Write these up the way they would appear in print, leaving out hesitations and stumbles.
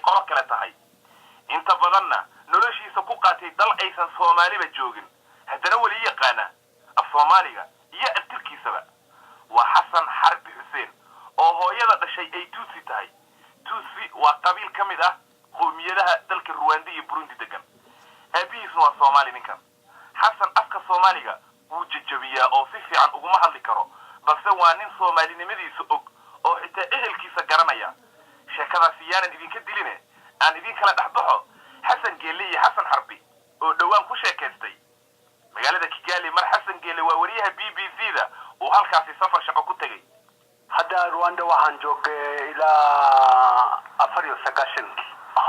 qolo kale tahay inta badanna noloshiisa ku qaatay dal aysan Soomaaliba joogin haddana wali yaqaana af Soomaaliga iyo abtirkiisaba waa Xasan Xarbi Xuseen oo hooyada dhashay ay Tutsi tahay Tutsi waa qabiil ka mid ah qowmiyadaha dalka Rwanda iyo Burundi degan aabihiisna waa Soomaali ninkan Xasan afka Soomaaliga wuu jajabiyaa oo si fiican uguma hadli karo balse waa nin Soomaalinimadiisa og oo xitaa ehelkiisa garanaya sheekadaas yaanan idinka diline aan idin kala dhaxbaxo Xasan Geele iyo Xasan Xarbi oo dhawaan ku sheekaystay magaalada Kigali mar Xasan Geele waa wariyaha BBC-da oo halkaasi safar shaqo ku tagay hadda Rwanda waxaan joogay ilaa 49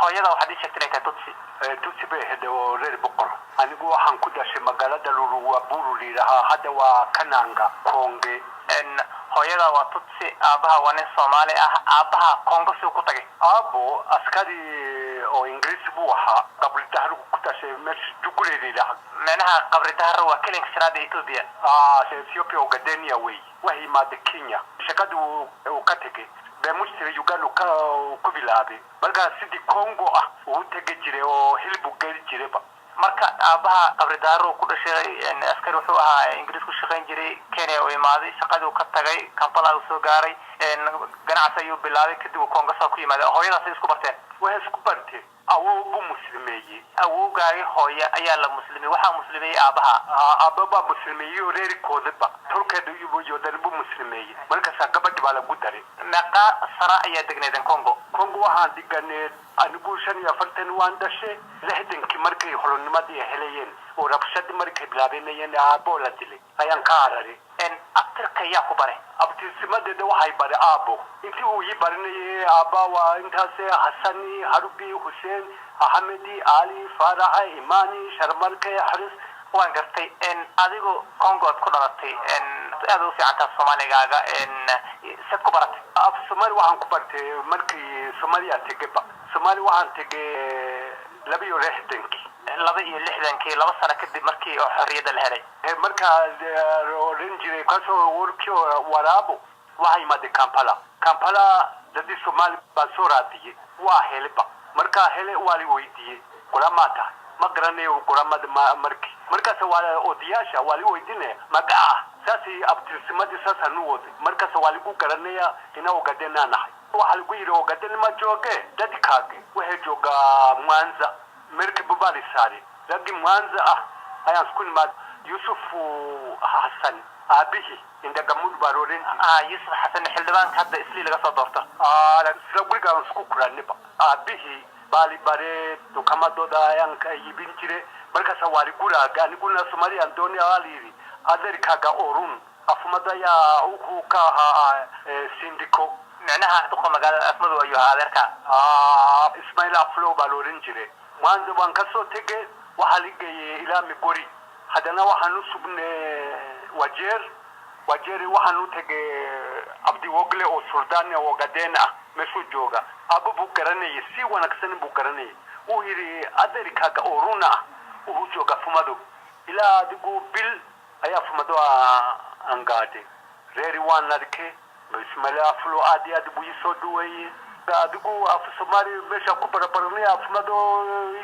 hooyada waxaad ii sheegtay inay Tutsi bay ahayd oo reer boqor anigu waxaan ku dhashay magaalada Luruwaburu liidaha hadda waa Kananga Konge hooyada waa Tutsi aabaha waa nin Soomaali ah aabaha Kongo soo ku tagay aabo askari oo Ingiriis buu ahaa qabri dahru ku dhashay meesha Juguleediida meelaha qabri dahru waa kelinka shiraada Ethiopia Ethiopia oo Gadenia way wahi maad Kenya shaqadu uu ka tagay beemushtir Uganda ku bilaabay marka sidii Congo ah uu tagay jiray oo hilbu geli jiray marka aabaha qabri dahru ku dhashay askari wuxuu ahaa Ingiriis ku shaqeyn jiray Kenya oo imaaday shaqadu ka tagay Kampala uu soo gaaray ganacsi ayuu bilaabay kadib Congo soo ku yimaaday hooyadaas isku barteen way isku barteen awoogu muslimeeyay awoogaay hooya ayaa la muslimay waxa muslimay aabaha aababa muslimeeyay reerkoodaba turkeedu iyo dalbu muslimeeyay marka gabadh baa lagu daray naqa sara ayaa degneedan Congo waxaan diganay anigu 45 waan dhashay lehdankii markay holonimadii helayeen oo rabshad markay bilaabeenayeen aabo la dilay ayaan ka araray abtirka yaa ku bare abtirsimadeeda waxay bare aabo intii uu ii baranayay aaba waa intaas Hasani Harbi Hussein Ahmedi Ali Faraha Imani Sharmarke Haris waan gartay adigu Congo ku dhalatay aad u fiicantaa Soomaaligaaga sad ku baratay af Soomaali waxaan ku bartay markii Soomaaliya tegayba Soomaali waxaan tegay 62 laba sano kadib markii xorriyada la helay marka orange ka soo warkiyo waraabo waxay maad Kampala dadii Soomaali baa soo raadiyay waa helba marka hele wali weydiiyay quramata ma garanayo quramada markaas waa odayaasha wali weydiinay magaca saasi abtirsimadii saasanu wada markaas wali ku garanaya inuu gadena nahay waxa lagu yiri oo gadena ma jooge dadkaaga waxa jooga Mwanza markii bali saari dadi Mwanza ayaan isku nimad Yusuf Hassan abihi inda gamud barorin Yusuf Hassan xildhibaan hadda isli laga soo doorto guriga isku kuraniba abihi bali bare to kamadooda ayaan ka yibin jire markaas wali guraga aniguna Soomaaliya Antonio Aliri adeerkaaga orun afmada ya uu ka sindiko macnaha duqa magaalada afmadu ayuu adeerka Ismail Aflo balorin jire Mwanza waan ka soo tegay waxa ligay ilaa Migori hadana waxaan u sugnay wajeer waxaan u tegay Abdi Wogle oo Suldaan oo Gadena meeshu jooga abu garanay si wanaagsan buu garanay uu yiri adeerkaaga oruna uu jooga fumado ilaa adigu bil ayaa fumado angaade reeri waan arkay Ismail Aflo aad buu soo duway adigu af Soomaali meesha ku barabarnay afmado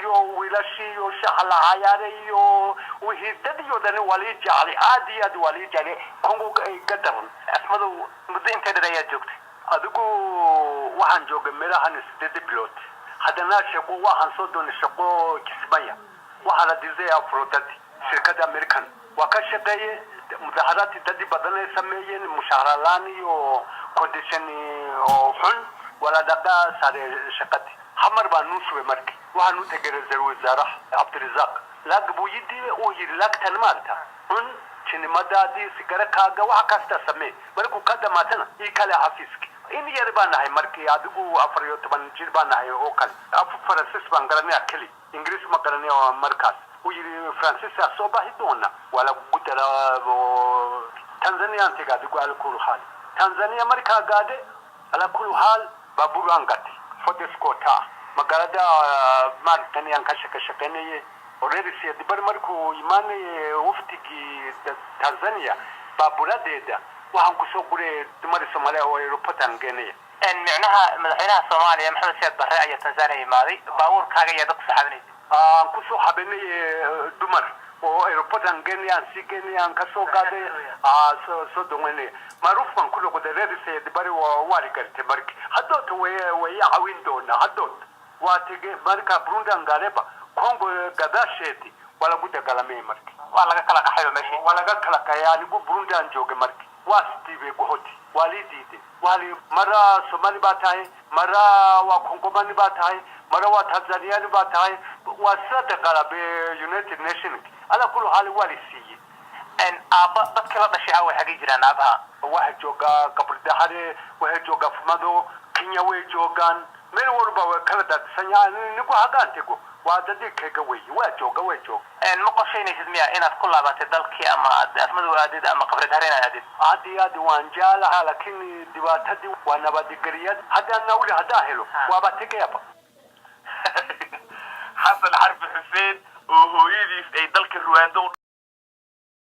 iyo wiilashi iyo shaxla hayaare iyo wixii dan wali jacli aad wali jacli Congo ka daran afmado muddo intee dheer ayaa joogtay adigu waxaan joogay meelahan 8 bilood hadana shaqo waxaan soo doonay shaqo Kismaayo waxa la dhisay Afrodad shirkada American waa ka shaqeeyay mudaharati dad badan ay sameeyeen mushaharlaan iyo condition oo xun wala dada sare shaqati hamar baa nuuswe markii waxaan u tagay ra'iisul wasaare Abdirazaq laag buu yidii oo yiri laagtan maanta sinimadaadii sigarakaaga waxa kasta samee markuu ka dhamaatana kale xafiiski in yar baan nahay markii adigu 14 jir baan nahay oo kale Francis baan garanay kali Ingiriis ma garanay markaas uu yiri Francis soo baahi doona wala gudara Tanzania antiga adigu alkul hal Tanzania markaa gaade ala kullu hal baburangati fodeskota magalada martani an kashakashakane already si dibar marku imane uftigi Tanzania baburadeeda waxaan ku soo gurey dumar Soomaaliya oo airport aan geenay micnaha madaxweynaha Soomaaliya Maxamed Siyaad Barre ayaa Tanzania imaaday baabuurkaaga iyo dadku saxaabinaysa ku soo xabanay dumar oo aeroportan Kenya si Kenya ka soo qaaday soo doonay marufan kullu qadareedisa dibari wali kartay markii haddoo way caawin doona haddoo waa tige marka Burundi angaleba Congo gadasheeti wala guda galamay markii waa laga kala qaxayo meeshii wala laga kala qayaani Burundi aan joogay markii waa Steve Gohoti walidide wali mara Somali batahay mara wa Congo mani batahay mara wa Tanzania batahay wa sadaqala be United Nations ala kullu hal wali siye aaba dadka la dhashay way xagii jiraan aabaha waxa jooga Kabardahare waxa jooga Fumado Kenya way joogan meel walba way kala dadsan nigu hagaantego waa dadkeega way jooga ma qorsheynaysid miya inaad ku laabatay dalkii ama asmadu aadid ama Kabardahare inaad aadid aad waan jaalaha laakiin dhibaatadii waa nabadgeliyad haddana nawli hadaa helo waa batigayaba Xasan Xarbi Xuseen oo hooyadiis ay dalka Rwanda